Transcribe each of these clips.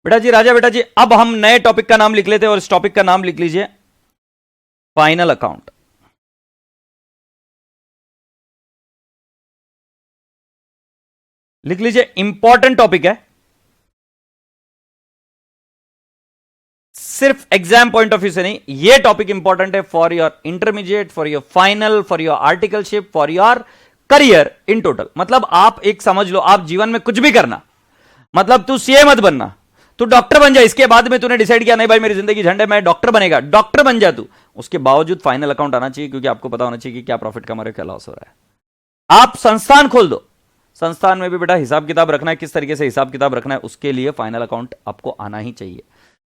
बेटा जी, राजा बेटा जी, अब हम नए टॉपिक का नाम लिख लेते हैं और इस टॉपिक का नाम लिख लीजिए फाइनल अकाउंट। लिख लीजिए, इंपॉर्टेंट टॉपिक है, सिर्फ एग्जाम पॉइंट ऑफ व्यू से नहीं, यह टॉपिक इंपॉर्टेंट है for your intermediate, for your final, for your articleship, for your career in total. मतलब आप एक समझ लो, आप जीवन में कुछ भी करना, मतलब तू सीए मत बनना, तू डॉक्टर बन जा, इसके बाद में तूने डिसाइड किया नहीं भाई मेरी जिंदगी झंड है, मैं डॉक्टर बनेगा, डॉक्टर बन जा तू, उसके बावजूद फाइनल अकाउंट आना चाहिए, क्योंकि आपको पता होना चाहिए कि क्या प्रॉफिट कमा रहे, क्या लॉस हो रहा है। आप संस्थान खोल दो, संस्थान में भी बेटा हिसाब किताब रखना है, किस तरीके से हिसाब किताब रखना है, उसके लिए फाइनल अकाउंट आपको आना ही चाहिए।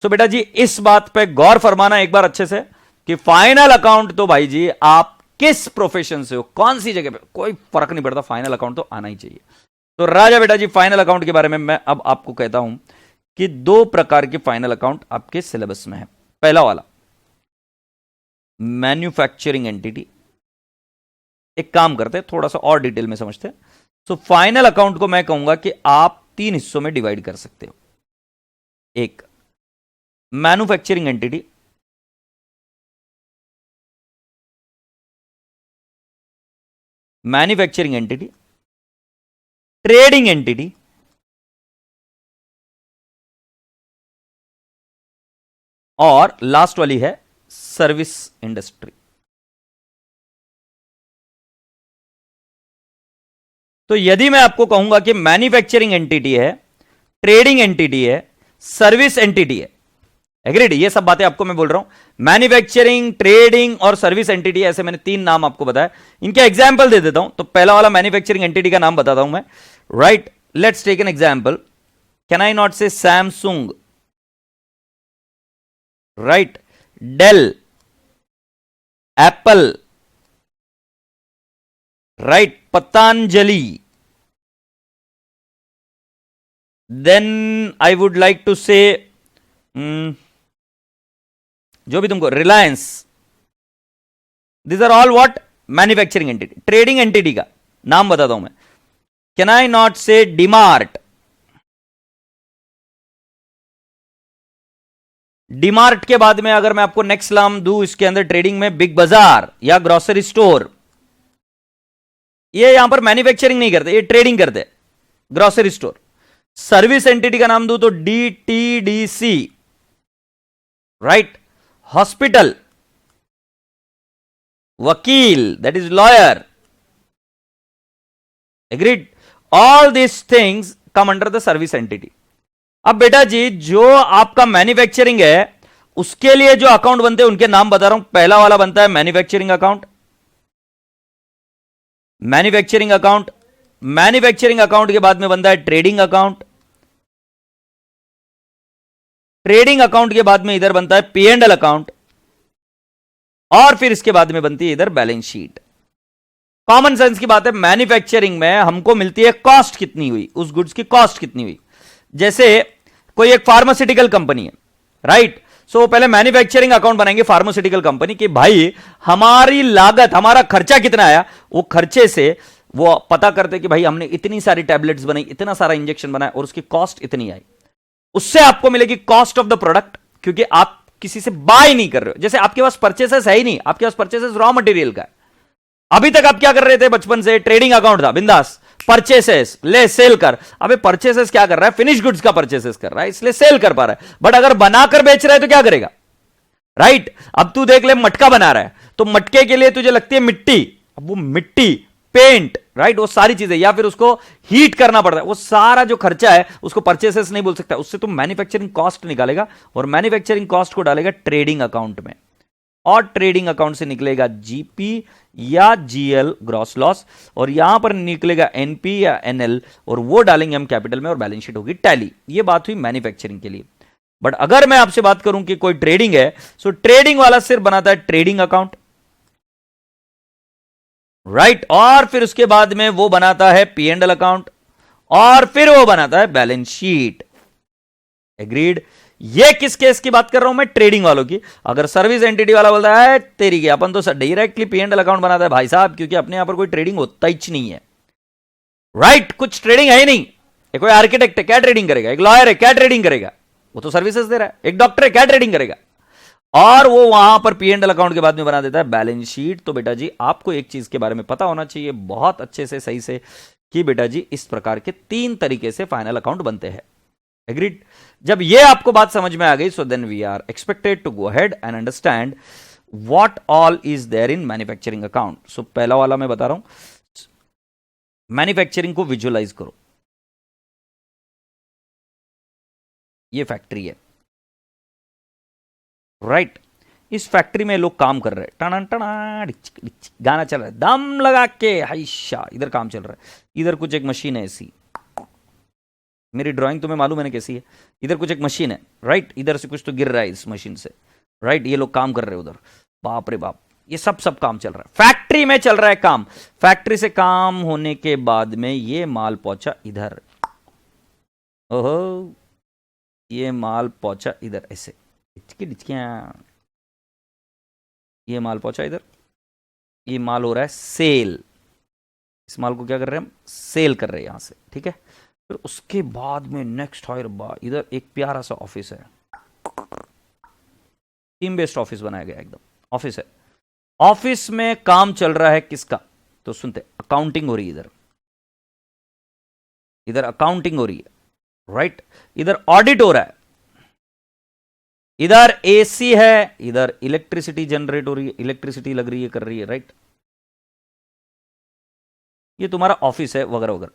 तो बेटा जी, इस बात पे गौर फरमाना एक बार अच्छे से कि फाइनल अकाउंट तो भाई जी आप किस प्रोफेशन से हो, कौन सी जगह पे, कोई फर्क नहीं पड़ता, फाइनल अकाउंट तो आना ही चाहिए। तो राजा बेटा जी, फाइनल अकाउंट के बारे में मैं अब आपको कहता हूं कि दो प्रकार के फाइनल अकाउंट आपके सिलेबस में है। पहला वाला मैन्युफैक्चरिंग एंटिटी। एक काम करते हैं, थोड़ा सा और डिटेल में समझते हैं। सो फाइनल अकाउंट को मैं कहूंगा कि आप तीन हिस्सों में डिवाइड कर सकते हो। एक manufacturing entity, manufacturing entity, trading entity और लास्ट वाली है सर्विस इंडस्ट्री। तो यदि मैं आपको कहूंगा कि मैन्युफैक्चरिंग एंटिटी है, ट्रेडिंग एंटिटी है, सर्विस एंटिटी है, एग्रीड? ये सब बातें आपको मैं बोल रहा हूं, मैन्युफैक्चरिंग, ट्रेडिंग और सर्विस एंटिटी, ऐसे मैंने तीन नाम आपको बताया। इनके एग्जाम्पल दे देता हूं। तो पहला वाला मैन्युफैक्चरिंग एंटिटी का नाम बताता हूं मैं, right? Let's take an example. Can I not say Samsung, right? Dell, Apple, right? Patanjali. Then I would like to say जो भी तुमको, Reliance. This are all what? Manufacturing entity. Trading entity का नाम बताता हूं मैं। कैन आई नॉट से डीमार्ट, डीमार्ट के बाद में अगर मैं आपको नेक्स्ट नाम दूं इसके अंदर ट्रेडिंग में, बिग बाजार या ग्रोसरी स्टोर। ये यहां पर मैन्युफैक्चरिंग नहीं करते, ये ट्रेडिंग करते, ग्रोसरी स्टोर। सर्विस एंटिटी का नाम दूं तो डीटीडीसी, राइट? हॉस्पिटल, वकील, that is lawyer, agreed? All this things come under the service entity. अब बेटा जी, जो आपका मैन्युफैक्चरिंग है उसके लिए जो अकाउंट बनते हैं उनके नाम बता रहा हूं। पहला वाला बनता है manufacturing account, manufacturing account. Manufacturing account के बाद में बनता है ट्रेडिंग अकाउंट, ट्रेडिंग अकाउंट के बाद में इधर बनता है पी एंड एल अकाउंट, और फिर इसके बाद में बनती है इधर बैलेंस शीट। कॉमन सेंस की बात है, मैन्युफैक्चरिंग में हमको मिलती है कॉस्ट कितनी हुई, उस गुड्स की कॉस्ट कितनी हुई। जैसे कोई एक फार्मास्यूटिकल कंपनी है, राइट? सो पहले मैन्युफैक्चरिंग अकाउंट बनाएंगे फार्मास्यूटिकल कंपनी की, भाई हमारी लागत, हमारा खर्चा कितना आया, वो खर्चे से वो पता करते कि भाई हमने इतनी सारी टैबलेट्स बनाई, इतना सारा इंजेक्शन बनाया और उसकी कॉस्ट इतनी आई। उससे आपको मिलेगी कॉस्ट ऑफ द प्रोडक्ट, क्योंकि आप किसी से बाय नहीं कर रहे हो। जैसे आपके पास परचेसेस है ही नहीं, आपके पास परचेसेस रॉ मटेरियल का है। अभी तक आप क्या कर रहे थे बचपन से? ट्रेडिंग अकाउंट था, बिंदास, परचेसेस ले, सेल कर। अबे परचेसेस क्या कर रहा है? फिनिश गुड्स का परचेसेस कर रहा है, इसलिए सेल कर पा रहा है। बट अगर बनाकर बेच रहा है तो क्या करेगा, राइट? अब तू देख ले, मटका बना रहा है तो मटके के लिए तुझे लगती है मिट्टी, अब वो मिट्टी, पेंट, राइट, वो सारी चीजें, या फिर उसको हीट करना पड़ता है, वो सारा जो खर्चा है उसको परचेसेस नहीं बोल सकता, उससे तुम मैन्युफैक्चरिंग कॉस्ट निकालेगा और मैन्युफैक्चरिंग कॉस्ट को डालेगा ट्रेडिंग अकाउंट में, और ट्रेडिंग अकाउंट से निकलेगा जीपी या जीएल, ग्रॉस लॉस, और यहां पर निकलेगा एनपी या एनएल, और वो डालेंगे हम कैपिटल में और बैलेंस शीट होगी टैली। ये बात हुई मैन्युफैक्चरिंग के लिए। बट अगर मैं आपसे बात करूं कि कोई ट्रेडिंग है, सो ट्रेडिंग वाला सिर्फ बनाता है ट्रेडिंग अकाउंट, राइट? और फिर उसके बाद में वो बनाता है पी एंड एल अकाउंट, और फिर वो बनाता है बैलेंस शीट, एग्रीड? ये किस केस की बात कर रहा हूं मैं? ट्रेडिंग वालों की। अगर सर्विस एंटिटी वाला बोलता है तेरी की, अपन तो directly P and L account बनाता है भाई साहब, क्योंकि अपने यहां पर कोई ट्रेडिंग होता ही नहीं है, राइट? कुछ ट्रेडिंग है ही नहीं। कोई आर्किटेक्ट है, क्या ट्रेडिंग करेगा? एक लॉयर है, क्या ट्रेडिंग करेगा? वो तो सर्विसेज दे रहा है। एक डॉक्टर है, क्या ट्रेडिंग करेगा? और वो वहां पर पी एंड एल अकाउंट के बाद में बना देता है बैलेंस शीट। तो बेटा जी आपको एक चीज के बारे में पता होना चाहिए बहुत अच्छे से, सही से, कि बेटा जी इस प्रकार के 3 तरीके से फाइनल अकाउंट बनते हैं। एग्रीड? जब ये आपको बात समझ में आ गई, so then we are expected to go ahead and understand what all is there in manufacturing account. So पहला वाला मैं बता रहा हूं, मैन्युफैक्चरिंग को विजुअलाइज करो। ये फैक्ट्री है, राइट? इस फैक्ट्री में लोग काम कर रहे हैं, टना टना गाना चल रहा है, दम लगा के हाइशा, इधर काम चल रहा है। इधर कुछ एक मशीन है ऐसी, मेरी ड्राइंग तुम्हें मालूम है ना कैसी है। इधर कुछ एक मशीन है, राइट? इधर से कुछ तो गिर रहा है इस मशीन से, राइट? ये लोग काम कर रहे हैं उधर, बाप रे बाप, ये सब काम चल रहा है, फैक्ट्री में चल रहा है काम। फैक्ट्री से काम होने के बाद में ये माल पहुंचा इधर, ओहो, ये माल पहुंचा इधर ऐसे, ये माल पहुंचा इधर, ये माल हो रहा है सेल। इस माल को क्या कर रहे हैं हम? सेल कर रहे हैं यहां से, ठीक है? फिर उसके बाद में नेक्स्ट इधर एक प्यारा सा ऑफिस है, टीम बेस्ड ऑफिस बनाया गया, एकदम ऑफिस है। ऑफिस में काम चल रहा है किसका? तो सुनते, अकाउंटिंग हो रही है इधर, इधर अकाउंटिंग हो रही है, राइट? इधर ऑडिट हो रहा है, इधर एसी है, इधर इलेक्ट्रिसिटी जनरेट हो रही है, इलेक्ट्रिसिटी लग रही है, कर रही है, राइट? ये तुम्हारा ऑफिस है, वगैरह वगैरह।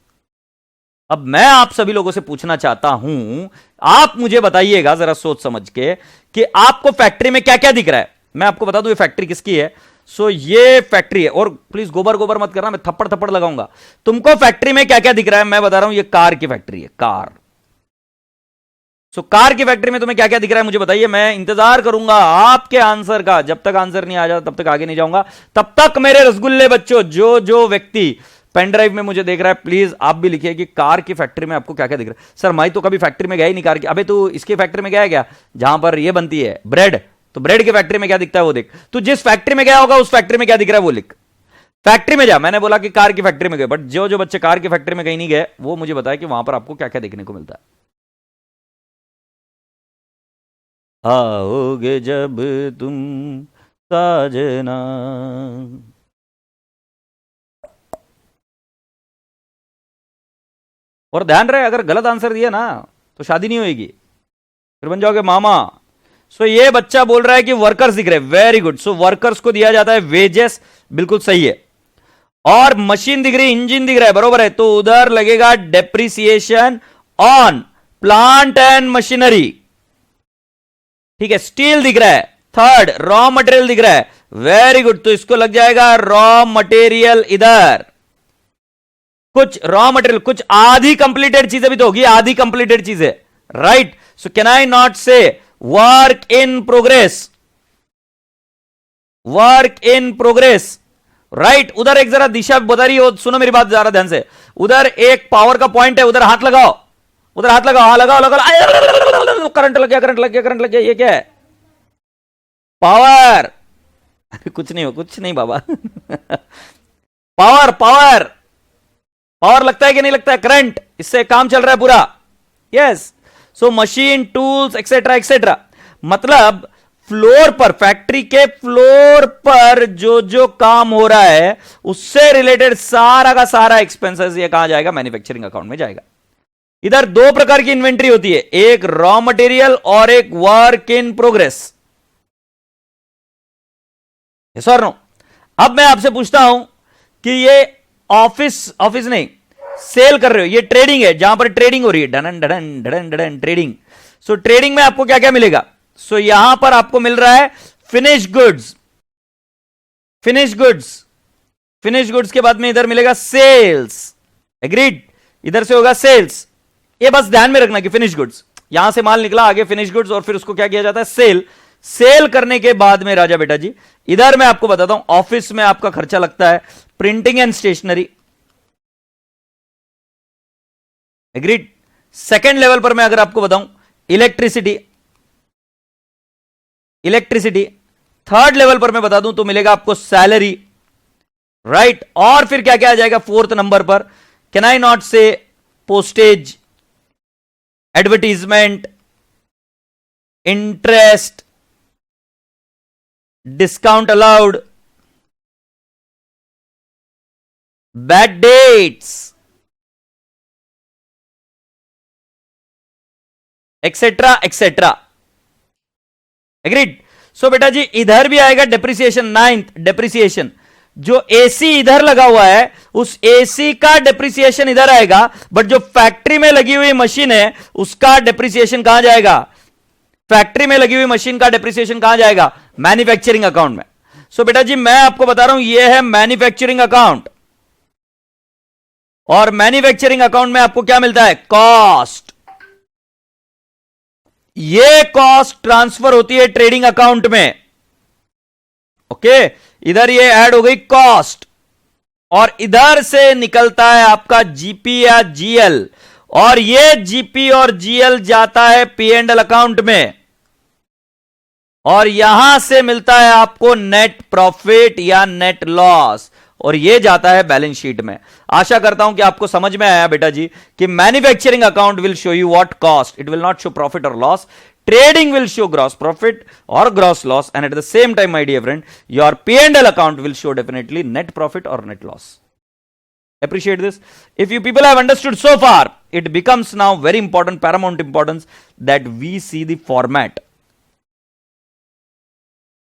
अब मैं आप सभी लोगों से पूछना चाहता हूं, आप मुझे बताइएगा जरा सोच समझ के, कि आपको फैक्ट्री में क्या क्या दिख रहा है। मैं आपको बता दूं ये फैक्ट्री किसकी है। सो ये फैक्ट्री है, और प्लीज गोबर गोबर मत करना, मैं थप्पड़ थप्पड़ लगाऊंगा। तुमको फैक्ट्री में क्या क्या दिख रहा है मैं बता रहा हूं, ये कार की फैक्ट्री है, कार। सो कार की फैक्ट्री में तुम्हें क्या क्या दिख रहा है मुझे बताइए, मैं इंतजार करूंगा आपके आंसर का। जब तक आंसर नहीं आ जाता तब तक आगे नहीं जाऊंगा। तब तक मेरे रसगुल्ले बच्चों, जो जो व्यक्ति पेन ड्राइव में मुझे देख रहा है, प्लीज आप भी लिखिए कि कार की फैक्ट्री में आपको क्या क्या दिख रहा है। सर मैं तो कभी फैक्ट्री में गया ही नहीं कार की। अबे तू इसकी फैक्ट्री में गया है क्या, जहां पर ये बनती है ब्रेड? तो ब्रेड की फैक्ट्री में क्या दिखता है वो देख। तू जिस फैक्ट्री में गया होगा उस फैक्ट्री में क्या दिख रहा है वो लिख। फैक्ट्री में जा, मैंने बोला कि कार की फैक्ट्री में गए, बट जो जो बच्चे कार की फैक्ट्री में कहीं नहीं गए वो मुझे बताया कि वहां पर आपको क्या क्या देखने को मिलता है। आओगे जब तुम साजना, और ध्यान रहे अगर गलत आंसर दिया ना तो शादी नहीं होगी, फिर बन जाओगे मामा। सो ये बच्चा बोल रहा है कि वर्कर्स दिख रहे, वेरी गुड। सो वर्कर्स को दिया जाता है वेजेस, बिल्कुल सही है। और मशीन दिख रही, इंजन दिख रहा है, बरोबर है। तो उधर लगेगा depreciation on plant and machinery, ठीक है। स्टील दिख रहा है, थर्ड रॉ मटेरियल दिख रहा है, वेरी गुड। तो इसको लग जाएगा रॉ मटेरियल इधर। कुछ रॉ मटेरियल, कुछ आधी कंप्लीटेड चीजें भी तो होगी, आधी कंप्लीटेड चीजें, right? So can I not say work in progress, work in progress, right? उधर एक जरा दिशा बता रही हो, सुनो मेरी बात जरा ध्यान से। उधर एक पावर का पॉइंट है, उधर हाथ लगाओ, उधर हाथ लगाओ, हाँ लगाओ लगाओ, करंट लग गया, करंट लग गया, करंट लग गया। ये क्या है? पावर। कुछ नहीं हो, कुछ नहीं बाबा। पावर, पावर, पावर लगता है कि नहीं लगता है? करंट, इससे काम चल रहा है पूरा। Yes. So machine, tools, etcetera etcetera, मतलब फ्लोर पर, फैक्ट्री के फ्लोर पर जो जो काम हो रहा है उससे रिलेटेड सारा का सारा एक्सपेंसेस ये कहां जाएगा? मैन्युफैक्चरिंग अकाउंट में जाएगा। इधर दो प्रकार की इन्वेंट्री होती है, एक रॉ मटेरियल और एक वर्क इन प्रोग्रेस। यस और नो? अब मैं आपसे पूछता हूं कि ये ऑफिस नहीं, सेल कर रहे हो, ये ट्रेडिंग है, जहां पर ट्रेडिंग हो रही है, done done done done trading. सो ट्रेडिंग में आपको क्या क्या मिलेगा? सो यहां पर आपको मिल रहा है finish goods, finish goods, finish goods के बाद में इधर मिलेगा सेल्स, एग्रीड? इधर से होगा सेल्स। ये बस ध्यान में रखना कि फिनिश गुड्स, यहां से माल निकला, आगे फिनिश गुड्स, और फिर उसको क्या किया जाता है? सेल। सेल करने के बाद में राजा बेटा जी, इधर मैं आपको बताता हूं, ऑफिस में आपका खर्चा लगता है printing and stationery, agreed? Second level पर मैं अगर आपको बताऊं, इलेक्ट्रिसिटी, इलेक्ट्रिसिटी। थर्ड लेवल पर मैं बता दूं तो मिलेगा आपको सैलरी, राइट? और फिर क्या क्या आ जाएगा फोर्थ नंबर पर? Can I not say postage, advertisement, interest, discount allowed, bad debts, etcetera etcetera. Agreed. So बेटा जी इधर भी आएगा डेप्रिसिएशन, नाइन्थ डेप्रिसिएशन, जो एसी इधर लगा हुआ है उस एसी का डेप्रिसिएशन इधर आएगा, बट जो फैक्ट्री में लगी हुई मशीन है उसका डेप्रिसिएशन कहां जाएगा? फैक्ट्री में लगी हुई मशीन का डेप्रिसिएशन कहां जाएगा? मैन्युफैक्चरिंग अकाउंट में। सो बेटा जी मैं आपको बता रहा हूं यह है मैन्युफैक्चरिंग अकाउंट, और मैन्युफैक्चरिंग अकाउंट में आपको क्या मिलता है? कॉस्ट। ये कॉस्ट ट्रांसफर होती है ट्रेडिंग अकाउंट में। ओके, इधर ये ऐड हो गई कॉस्ट, और इधर से निकलता है आपका जीपी या जीएल, और ये जीपी और जीएल जाता है पी एंड एल अकाउंट में, और यहां से मिलता है आपको नेट प्रॉफिट या नेट लॉस, और ये जाता है बैलेंस शीट में। आशा करता हूं कि आपको समझ में आया बेटा जी कि manufacturing account will show you what cost, it will not show profit और loss. Trading will show gross profit or gross loss, and at the same time, my dear friend, your P&L account will show definitely net profit or net loss. Appreciate this. If you people have understood so far, it becomes now very important, paramount importance that we see the format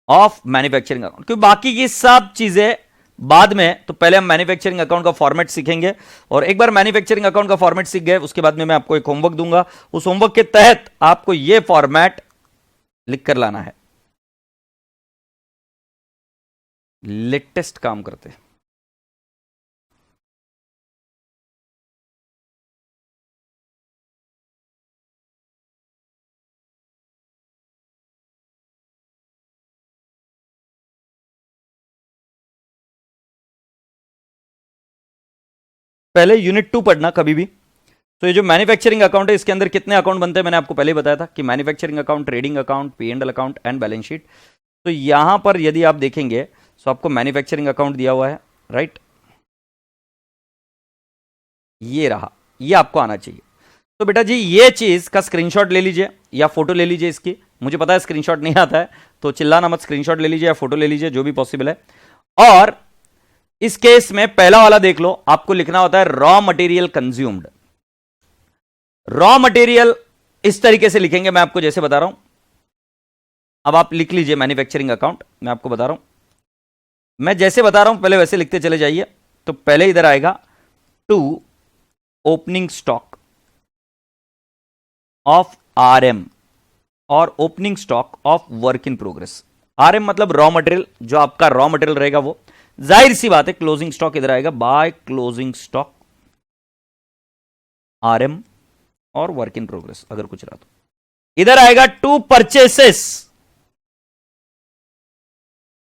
of manufacturing account. क्योंकि बाकी की सब चीजें बाद में, तो पहले हम मैन्युफैक्चरिंग अकाउंट का फॉर्मेट सीखेंगे, और एक बार मैन्युफैक्चरिंग अकाउंट का फॉर्मेट सीख गए उसके बाद में मैं आपको एक होमवर्क दूंगा, उस होमवर्क के तहत आपको यह फॉर्मेट लिख कर लाना है। लेटेस्ट काम करते हैं। पहले यूनिट 2 पढ़ना कभी भी। तो ये जो मैन्युफैक्चरिंग अकाउंट है इसके अंदर कितने अकाउंट बनते हैं मैंने आपको पहले ही बताया था कि manufacturing account, trading account, P and L account and balance sheet. तो यहां पर यदि आप देखेंगे तो आपको मैन्युफैक्चरिंग अकाउंट दिया हुआ है, राइट, ये रहा, ये आपको आना चाहिए। तो बेटा जी ये चीज का स्क्रीनशॉट ले लीजिए या फोटो ले लीजिए इसकी, मुझे पता है स्क्रीनशॉट नहीं आता है तो चिल्लाना मत, स्क्रीनशॉट ले लीजिए या फोटो ले लीजिए, जो भी पॉसिबल है। और इस केस में पहला वाला देख लो, आपको लिखना होता है raw material consumed. Raw material इस तरीके से लिखेंगे, मैं आपको जैसे बता रहा हूं। अब आप लिख लीजिए मैन्युफैक्चरिंग अकाउंट, मैं आपको बता रहा हूं, मैं जैसे बता रहा हूं पहले वैसे लिखते चले जाइए। तो पहले इधर आएगा to opening stock of RM और opening stock of work in progress. RM मतलब रॉ मटेरियल, जो आपका रॉ मटेरियल रहेगा वो, जाहिर सी बात है क्लोजिंग स्टॉक इधर आएगा बाय क्लोजिंग स्टॉक आरएम और वर्क इन प्रोग्रेस, अगर कुछ रहा तो इधर आएगा टू परचेसेस।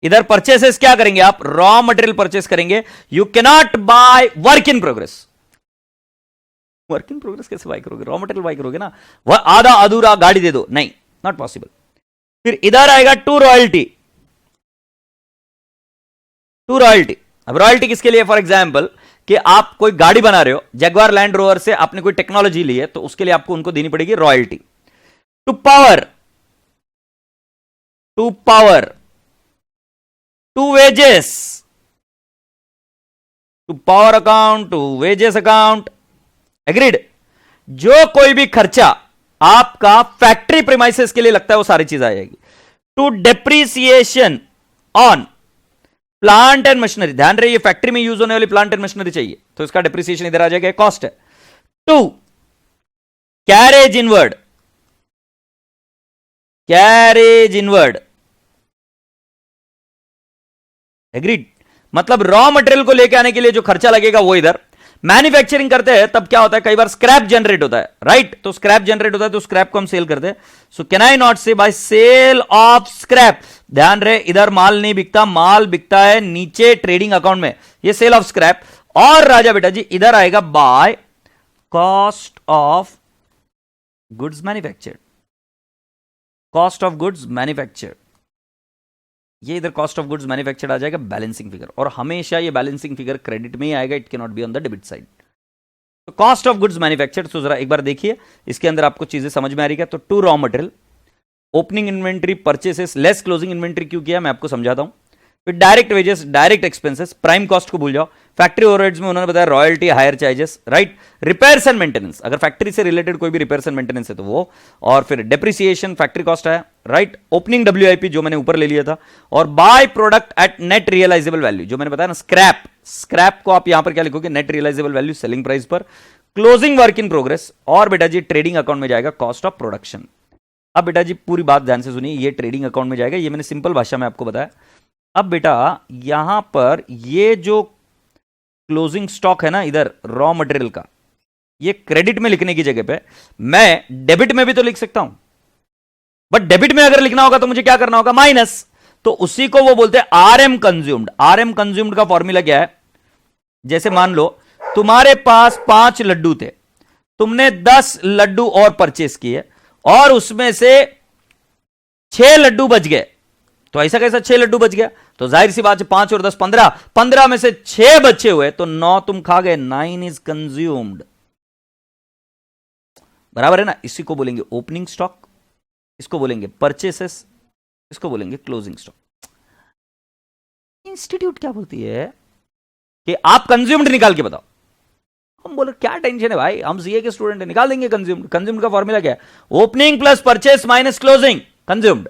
इधर परचेसेस क्या करेंगे आप? रॉ मटेरियल परचेस करेंगे। You cannot by work in progress. Work in progress कैसे बाय करोगे? रॉ मटेरियल बाय करोगे ना, वह आधा अधूरा गाड़ी दे दो, नहीं, नॉट पॉसिबल। फिर इधर आएगा टू रॉयल्टी। टू रॉयल्टी, अब रॉयल्टी किसके लिए? फॉर एग्जाम्पल कि आप कोई गाड़ी बना रहे हो, जगुआर लैंड रोवर से आपने कोई टेक्नोलॉजी ली है, तो उसके लिए आपको उनको देनी पड़ेगी royalty. To power, to power, to wages, to power account, to wages account, agreed. जो कोई भी खर्चा आपका फैक्ट्री प्रीमाइसेस के लिए लगता है वो सारी चीज आ जाएगी। To depreciation on plant and machinery, ध्यान रहे ये फैक्ट्री में यूज होने वाली प्लांट एंड मशीनरी चाहिए, तो इसका डेप्रिसिएशन इधर आ जाएगा, कॉस्ट है। To carriage inward, carriage inward, agreed. मतलब रॉ मटेरियल को लेके आने के लिए जो खर्चा लगेगा वो इधर। मैन्युफैक्चरिंग करते हैं तब क्या होता है, कई बार स्क्रैप जनरेट होता है, राइट, तो स्क्रैप जनरेट होता है तो स्क्रैप को हम सेल करते हैं। सो कैन आई नॉट से बाय सेल ऑफ स्क्रैप, ध्यान रहे इधर माल नहीं बिकता, माल बिकता है नीचे ट्रेडिंग अकाउंट में, ये सेल ऑफ स्क्रैप। और राजा बेटा जी इधर आएगा by cost of goods manufactured, cost of goods manufactured, ये इधर कॉस्ट ऑफ गुड्स मैन्युफैक्चर्ड आ जाएगा बैलेंसिंग फिगर, और हमेशा ये बैलेंसिंग फिगर क्रेडिट में ही आएगा, it can not be on the debit side. तो कॉस्ट ऑफ गुड्स मैन्युफैक्चर्ड, तो जरा एक बार देखिए इसके अंदर आपको चीजें समझ में आ रही है। तो to raw material, opening inventory, purchases less closing inventory क्यों किया मैं आपको समझाता हूं। फिर direct wages, direct expenses, prime cost को भूल जाओ। फैक्ट्री ओवरहेड्स में उन्होंने बताया royalty, hire charges, right. Repairs and maintenance, अगर फैक्ट्री से रिलेटेड कोई भी रिपेयर्स एंड मेंटेनेंस है तो वो, और फिर डेप्रिसिएशन, फैक्ट्री कॉस्ट है, राइट। ओपनिंग डब्ल्यूआईपी जो मैंने ऊपर ले लिया था, और by product at net realisable value जो मैंने बताया ना, स्क्रैप, स्क्रैप को आप यहां पर क्या लिखोगे, net realisable value selling price पर, क्लोजिंग वर्क इन प्रोग्रेस, और बेटा जी ट्रेडिंग अकाउंट में जाएगा कॉस्ट ऑफ प्रोडक्शन। अब बेटा जी पूरी बात ध्यान से सुनिए, ये ट्रेडिंग अकाउंट में जाएगा, ये मैंने सिंपल भाषा में आपको बताया। अब बेटा यहां पर ये जो क्लोजिंग स्टॉक है ना इधर रॉ मटेरियल का, ये क्रेडिट में लिखने की जगह पे मैं डेबिट में भी तो लिख सकता हूं, बट डेबिट में अगर लिखना होगा तो मुझे क्या करना होगा, माइनस। तो उसी को वो बोलते हैं आरएम कंज्यूम्ड। आरएम कंज्यूम्ड का फॉर्मूला क्या है, जैसे मान लो तुम्हारे पास 5 लड्डू थे, तुमने 10 लड्डू और परचेस किए, और उसमें से 6 लड्डू बच गए। तो ऐसा कैसा 6 लड्डू बच गया, तो जाहिर सी बात है 5 और 10 15, 15 में से 6 बचे हुए तो 9 तुम खा गए, 9 इज कंज्यूम्ड, बराबर है ना। इसी को बोलेंगे ओपनिंग स्टॉक, इसको बोलेंगे परचेसेस, इसको बोलेंगे क्लोजिंग स्टॉक। इंस्टीट्यूट क्या बोलती है कि आप कंज्यूम्ड निकाल के बताओ। हम बोले क्या टेंशन है भाई, हम सीए के स्टूडेंट है, निकाल देंगे कंज्यूम्ड। कंज्यूम्ड का फॉर्मूला क्या है, opening plus purchase minus closing consumed.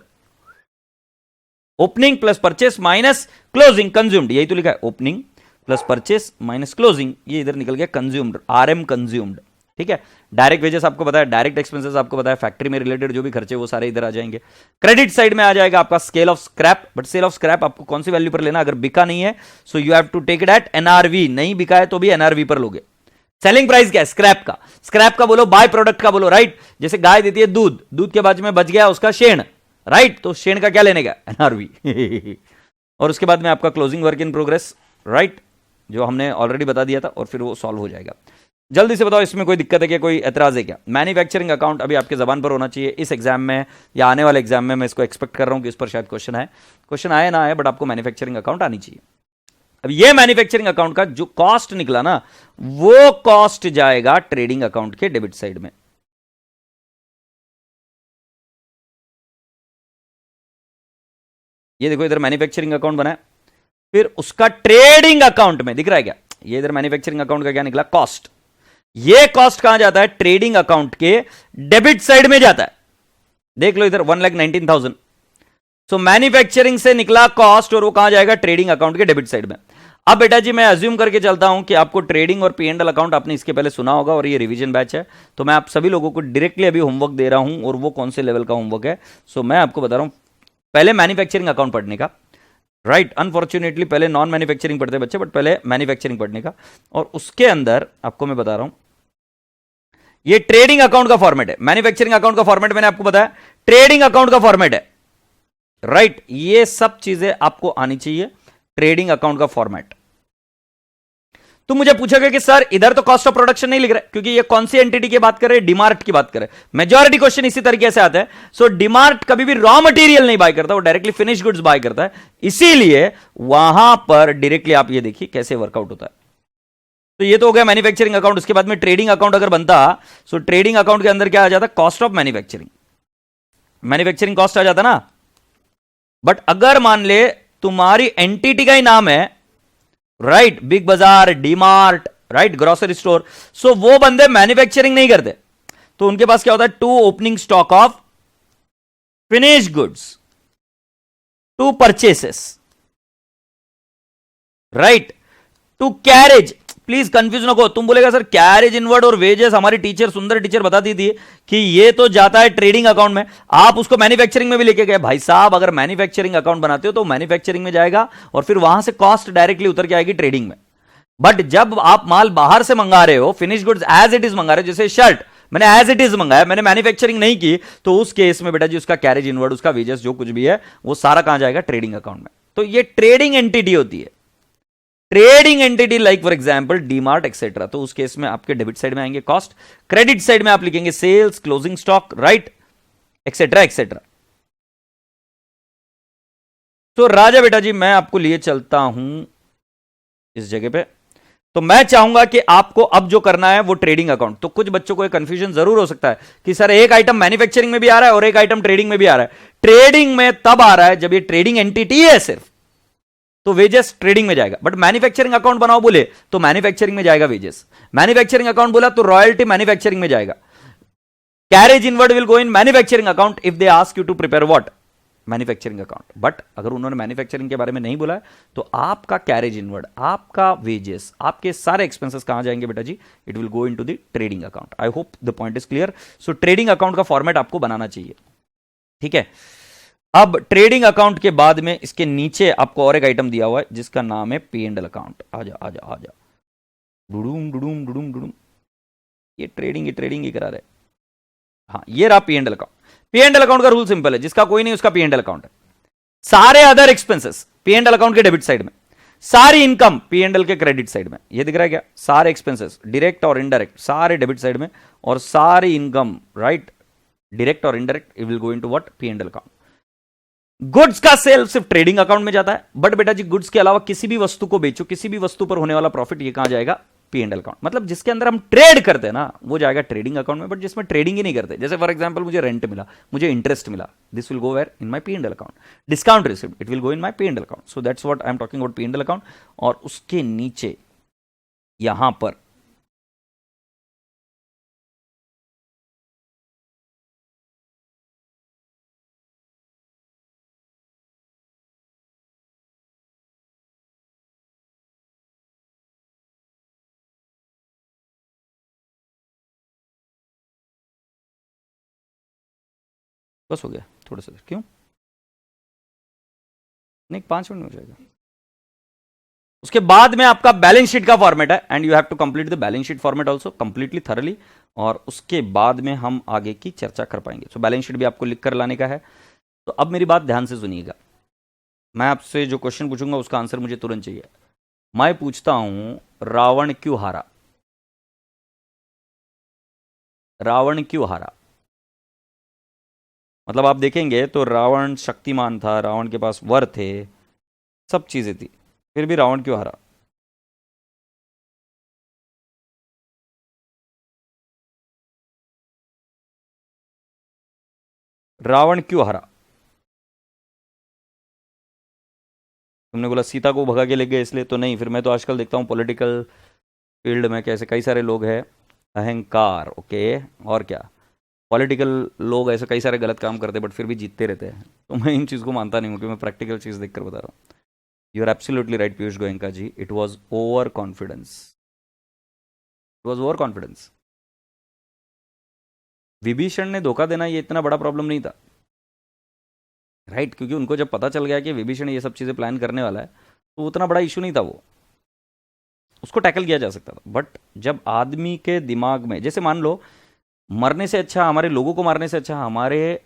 Opening plus purchase minus closing consumed, यही तो लिखा है, opening plus purchase minus closing, ये इधर निकल गया कंज्यूम्ड, आरएम कंज्यूम्ड। ठीक है, डायरेक्ट वेजेस आपको बताया, डायरेक्ट एक्सपेंसेस आपको बताया, फैक्ट्री में रिलेटेड जो भी खर्चे वो सारे इधर आ जाएंगे। क्रेडिट साइड में आ जाएगा आपका scale of scrap, but sale of scrap आपको कौन सी वैल्यू पर लेना, अगर बिका नहीं है so you have to take it at NRV, नहीं बिका है तो भी एनआरवी पर लोगे। सेलिंग प्राइस क्या है, स्क्रैप का, स्क्रैप का बोलो, बाय प्रोडक्ट का बोलो, राइट। जैसे गाय देती है दूध, दूध के बाद में बच गया उसका शेण, राइट, तो शेण का क्या लेने का, एनआरवी। और उसके बाद में आपका closing work in progress, right, जो हमने ऑलरेडी बता दिया था, और फिर वो सॉल्व हो जाएगा। जल्दी से बताओ इसमें कोई दिक्कत है क्या, कोई एतराज है क्या। मैन्युफैक्चरिंग अकाउंट अभी आपके जबान पर होना चाहिए इस एग्जाम में या आने वाले एग्जाम में, मैं इसको एक्सपेक्ट कर रहा हूं कि इस पर शायद क्वेश्चन आए, क्वेश्चन आए ना आए, बट आपको मैन्युफैक्चरिंग अकाउंट आनी चाहिए। अब ये मैन्युफैक्चरिंग अकाउंट का जो कॉस्ट निकला ना, वो कॉस्ट जाएगा ट्रेडिंग अकाउंट के डेबिट साइड में। ये देखो इधर मैन्युफैक्चरिंग अकाउंट बना है, फिर उसका ट्रेडिंग अकाउंट में दिख रहा है क्या, ये इधर मैन्युफैक्चरिंग अकाउंट का क्या निकला, कॉस्ट। ये कॉस्ट कहां जाता है, ट्रेडिंग अकाउंट के डेबिट साइड में जाता है। देख लो इधर 1,19,000, सो मैन्युफैक्चरिंग से निकला कॉस्ट, और वो कहां जाएगा, ट्रेडिंग अकाउंट के डेबिट साइड में। अब बेटा जी मैं अज्यूम करके चलता हूं कि आपको ट्रेडिंग और पी एंड एल अकाउंट आपने इसके पहले सुना होगा, और ये रिवीजन बैच है, तो मैं आप सभी लोगों को डायरेक्टली अभी होमवर्क दे रहा हूं, और वो कौन से लेवल का होमवर्क है, सो मैं आपको बता रहा हूं पहले मैन्युफैक्चरिंग अकाउंट पढ़ने का, राइट। अनफॉर्चुनेटली पहले नॉन मैन्युफैक्चरिंग पढ़ते बच्चे, बट पहले मैन्युफैक्चरिंग पढ़ने का, और उसके अंदर आपको मैं बता रहा हूं ये ट्रेडिंग अकाउंट का फॉर्मेट है। मैन्युफैक्चरिंग अकाउंट का फॉर्मेट मैंने आपको बताया, ट्रेडिंग अकाउंट का फॉर्मेट है, राइट। ये सब चीजें आपको आनी चाहिए, ट्रेडिंग अकाउंट का फॉर्मेट। तुम मुझे पूछोगे कि सर इधर तो कॉस्ट ऑफ प्रोडक्शन नहीं लिख रहे, क्योंकि ये कौन सी एंटिटी की बात कर रहे हैं, डीमार्ट की बात कर रहे हैं। मेजॉरिटी क्वेश्चन इसी तरीके से आता है। सो डीमार्ट कभी भी रॉ मटेरियल नहीं बाय करता, वो डायरेक्टली फिनिश गुड्स बाय करता है, इसीलिए वहां पर डायरेक्टली आप ये देखिए कैसे वर्कआउट होता है। तो ये तो हो गया मैन्युफैक्चरिंग अकाउंट। उसके बाद में ट्रेडिंग अकाउंट अगर बनता, सो ट्रेडिंग अकाउंट के अंदर क्या आ जाता, cost of manufacturing, manufacturing cost आ जाता ना। बट अगर मान ले तुम्हारी एंटिटी का ही नाम है, राइट, बिग बाजार, डीमार्ट, राइट, ग्रोसरी स्टोर, सो वो बंदे मैन्युफैक्चरिंग नहीं करते, तो उनके पास क्या होता है, to opening stock of finish goods, to purchases, right, to carriage. Please confuse नको, तुम बोलेगा सर कैरेज इनवर्ड और वेजेस हमारी टीचर सुंदर टीचर बताती थी कि ये तो जाता है ट्रेडिंग अकाउंट में, आप उसको मैन्युफैक्चरिंग में भी लेके गए। भाई साहब अगर मैन्युफैक्चरिंग अकाउंट बनाते हो तो मैन्युफैक्चरिंग में जाएगा, और फिर वहां से कॉस्ट डायरेक्टली उतर के आएगी ट्रेडिंग में। बट जब आप माल बाहर से मंगा रहे हो, finish goods as it is मंगा रहे हो, जैसे शर्ट मैंने एज इट इज मंगाया, मैंने मैन्युफैक्चरिंग नहीं की, तो उस केस में बेटा जी उसका कैरेज इनवर्ड, उसका वेजेस जो कुछ भी है वो सारा कहां जाएगा, ट्रेडिंग अकाउंट में। तो ये ट्रेडिंग एंटिटी होती है, trading entity like for example DMart etcetera. तो उस केस में आपके डेबिट साइड में आएंगे कॉस्ट, क्रेडिट साइड में आप लिखेंगे sales, closing stock, right, etcetera etcetera. तो राजा बेटा जी मैं आपको लिए चलता हूं इस जगह पे, तो मैं चाहूंगा कि आपको अब जो करना है वो ट्रेडिंग अकाउंट। तो कुछ बच्चों को एक कंफ्यूजन जरूर हो सकता है कि सर एक आइटम मैन्युफैक्चरिंग में भी आ रहा है और एक आइटम ट्रेडिंग में भी आ रहा है। ट्रेडिंग में तब आ रहा है जब ये ट्रेडिंग एंटिटी है सिर्फ, तो वेजेस ट्रेडिंग में जाएगा। बट मैन्युफैक्चरिंग अकाउंट बनाओ बोले तो मैन्युफैक्चरिंग में जाएगा वेजेस। मैन्युफैक्चरिंग अकाउंट बोला तो रॉयल्टी मैन्युफैक्चरिंग में जाएगा। Carriage inward will go in manufacturing account if they ask you to prepare what, manufacturing account. But अगर उन्होंने मैन्युफैक्चरिंग के बारे में नहीं बोला है तो आपका कैरेज इनवर्ड, आपका वेजेस, आपके सारे एक्सपेंसेस कहां जाएंगे बेटा जी? It will go into the trading account. I hope the point is clear. So trading account का फॉर्मेट आपको बनाना चाहिए, ठीक है। अब ट्रेडिंग अकाउंट के बाद में इसके नीचे आपको और एक आइटम दिया हुआ है जिसका नाम है पी एंड एल अकाउंट। आजा आजा आजा, डुडूम डुडूम डुडूम डुडूम, ये ट्रेडिंग ही करा रहे। हाँ, ये रहा P and L account. P and L account का रूल सिंपल है, जिसका कोई नहीं उसका पी एंड एल अकाउंट है। सारे other expenses P and L account के डेबिट साइड में, सारी इनकम पी एंड एल के क्रेडिट साइड में। ये दिख रहा है क्या? सारे एक्सपेंसेस डायरेक्ट और इनडायरेक्ट सारे डेबिट साइड में, और सारी इनकम राइट डायरेक्ट और indirect it will go into what? P and L account. Goods का सेल सिर्फ ट्रेडिंग अकाउंट में जाता है। बट बेटा जी गुड्स के अलावा किसी भी वस्तु को बेचो, किसी भी वस्तु पर होने वाला प्रॉफिट ये कहां जाएगा? P and L account. मतलब जिसके अंदर हम ट्रेड करते हैं ना वो जाएगा ट्रेडिंग अकाउंट में। बट जिसमें ट्रेडिंग ही नहीं करते, जैसे फॉर एग्जांपल मुझे रेंट मिला, मुझे इंटरेस्ट मिला, this will go where? In my P and L account. Discount received, it will go in my P and L account. So that's what I am talking about P and L account. और उसके नीचे यहां पर बस हो गया, थोड़ा सा क्यों नहीं, 5 मिनट में हो जाएगा। उसके बाद में आपका बैलेंस शीट का फॉर्मेट है, and you have to complete the balance sheet format also completely thoroughly. और उसके बाद में हम आगे की चर्चा कर पाएंगे। सो बैलेंस शीट भी आपको लिख कर लाने का है। तो अब मेरी बात ध्यान से सुनिएगा। मैं आपसे जो क्वेश्चन पूछूंगा उसका आंसर मुझे तुरंत चाहिए। मैं पूछता हूं रावण क्यों हारा? रावण क्यों हारा? मतलब आप देखेंगे तो रावण शक्तिमान था, रावण के पास वर थे, सब चीजें थी, फिर भी रावण क्यों हारा? रावण क्यों हारा? तुमने बोला सीता को भगा के ले गए इसलिए, तो नहीं। फिर मैं तो आजकल देखता हूँ पॉलिटिकल फील्ड में कैसे कई सारे लोग हैं, अहंकार, ओके, और क्या, पॉलिटिकल लोग ऐसे कई सारे गलत काम करते हैं बट फिर भी जीतते रहते हैं। तो मैं इन चीज़ को मानता नहीं हूँ, कि मैं प्रैक्टिकल चीज़ देखकर बता रहा हूँ। You are absolutely right Piyush Goenka ji, it was over confidence, it was over confidence. Vibhishan ने धोखा देना ये इतना बड़ा प्रॉब्लम नहीं था, राइट, क्योंकि उनको जब पता चल गया कि विभीषण ये सब चीज़ें प्लान करने वाला है तो उतना बड़ा इशू नहीं था, वो उसको टैकल किया जा सकता था। बट जब आदमी के दिमाग में, जैसे मान लो मरने से अच्छा, हमारे लोगों को मारने से अच्छा, हमारे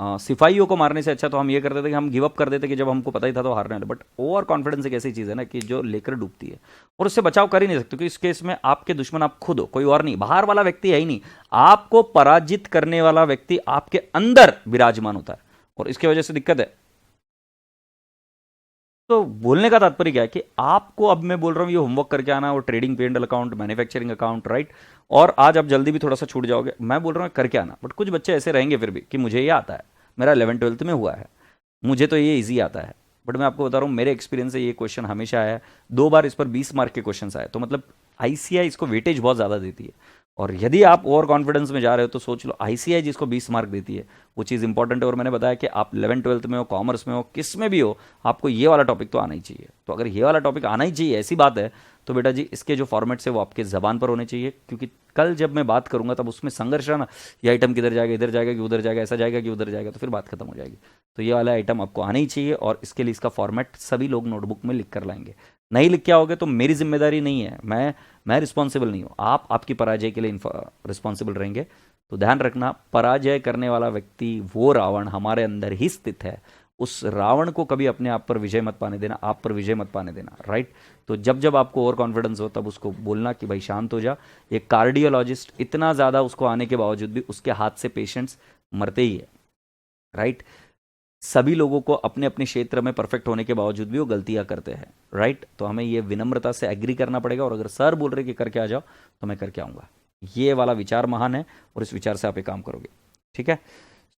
सिपाहियों को मारने से अच्छा तो हम ये करते थे कि हम गिव अप कर देते कि जब हमको पता ही था तो हारने वाले। बट ओवर कॉन्फिडेंस एक ऐसी चीज़ है ना कि जो लेकर डूबती है, और उससे बचाव कर ही नहीं सकते, क्योंकि इस केस में आपके दुश्मन आप खुद हो, कोई और नहीं, बाहर वाला व्यक्ति है ही नहीं। आपको पराजित करने वाला व्यक्ति आपके अंदर विराजमान होता है, और इसकी वजह से दिक्कत है। तो बोलने का तात्पर्य क्या है कि आपको, अब मैं बोल रहा हूं ये होमवर्क करके आना, वो trading P and L account, manufacturing account, right. और आज आप जल्दी भी थोड़ा सा छूट जाओगे, मैं बोल रहा हूं करके आना। बट कुछ बच्चे ऐसे रहेंगे फिर भी कि मुझे ये आता है, मेरा 11th-12th में हुआ है, मुझे तो ये ईजी आता है। बट मैं आपको बता रहा हूँ मेरे एक्सपीरियंस से ये क्वेश्चन हमेशा आया है। 2 बार इस पर 20 मार्क के क्वेश्चन आए, तो मतलब आईसीआई इसको वेटेज बहुत ज़्यादा देती है। और यदि आप ओवर कॉन्फिडेंस में जा रहे हो तो सोच लो, आईसीआई जिसको 20 मार्क देती है वो चीज़ इंपॉर्टेंट है। और मैंने बताया कि आप 11th-12th में हो, कॉमर्स में हो, किस में भी हो, आपको ये वाला टॉपिक तो आना ही चाहिए। तो अगर ये वाला टॉपिक आना ही चाहिए, ऐसी बात है, तो बेटा जी इसके जो फॉर्मेट्स है वो आपके ज़बान पर होने चाहिए। क्योंकि कल जब मैं बात करूंगा तब उसमें संघर्ष है ना, ये आइटम किधर जाएगा, इधर जाएगा कि उधर जाएगा, ऐसा जाएगा कि उधर जाएगा, तो फिर बात खत्म हो जाएगी। तो ये वाला आइटम आपको आना ही चाहिए, और इसके लिए इसका फॉर्मेट सभी लोग नोटबुक में लिख कर लाएंगे। नहीं लिख के आओगे तो मेरी जिम्मेदारी नहीं है, मैं रिस्पॉन्सिबल नहीं हूँ, आप आपकी पराजय के लिए रिस्पॉन्सिबल रहेंगे। तो ध्यान रखना, पराजय करने वाला व्यक्ति वो रावण हमारे अंदर ही स्थित है। उस रावण को कभी अपने आप पर विजय मत पाने देना, आप पर विजय मत पाने देना, राइट। तो जब जब आपको ओवर कॉन्फिडेंस हो तब उसको बोलना कि भाई शांत हो जा। एक कार्डियोलॉजिस्ट, इतना ज़्यादा उसको आने के बावजूद भी उसके हाथ से पेशेंट्स मरते ही है, राइट। सभी लोगों को अपने अपने क्षेत्र में परफेक्ट होने के बावजूद भी वो गलतियां करते हैं, राइट। तो हमें ये विनम्रता से एग्री करना पड़ेगा, और अगर सर बोल रहे कि करके आ जाओ तो मैं करके आऊंगा। ये वाला विचार महान है, और इस विचार से आप एक काम करोगे, ठीक है।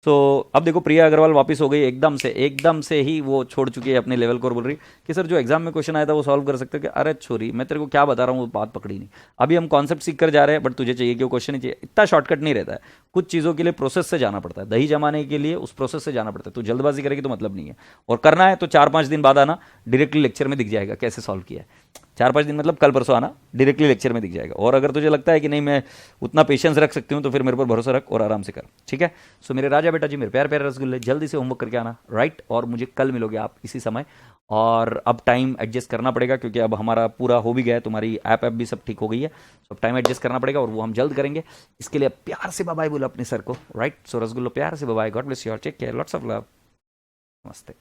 तो अब देखो प्रिया अग्रवाल वापस हो गई एकदम से ही वो छोड़ चुकी है अपने लेवल को, और बोल रही कि सर जो एग्जाम में क्वेश्चन आया था वो सॉल्व कर सकते हो क्या। अरे छोरी, मैं तेरे को क्या बता रहा हूँ, वो बात पकड़ी नहीं। अभी हम कॉन्सेप्ट सीख कर जा रहे हैं, बट तुझे चाहिए कि वो क्वेश्चन ही चाहिए। इतना शॉर्टकट नहीं रहता है, कुछ चीज़ों के लिए प्रोसेस से जाना पड़ता है, दही जमाने के लिए उस प्रोसेस से जाना पड़ता है। तो जल्दबाजी करेगी तो मतलब नहीं है। और करना है तो 4-5 दिन बाद आना, डायरेक्टली लेक्चर में दिख जाएगा कैसे सॉल्व किया है। 4-5 दिन मतलब कल परसों आना, डायरेक्टली लेक्चर में दिख जाएगा। और अगर तुझे लगता है कि नहीं मैं उतना पेशेंस रख सकती हूँ, तो फिर मेरे पर भरोसा रख और आराम से कर, ठीक है। सो मेरे राजा बेटा जी, मेरे प्यार प्यारे रसगुल्ले, जल्दी से होमवर्क करके आना, राइट। और मुझे कल मिलोगे आप इसी समय। और अब टाइम एडजस्ट करना पड़ेगा, क्योंकि अब हमारा पूरा हो भी गया है, तुम्हारी ऐप भी सब ठीक हो गई है। सो अब टाइम एडजस्ट करना पड़ेगा, और वो हम जल्द करेंगे। इसके लिए प्यार से बाय बोलो अपने सर को, राइट। सो रसगुल्लो प्यार से bye, God bless you all, take care, lots of love, नमस्ते।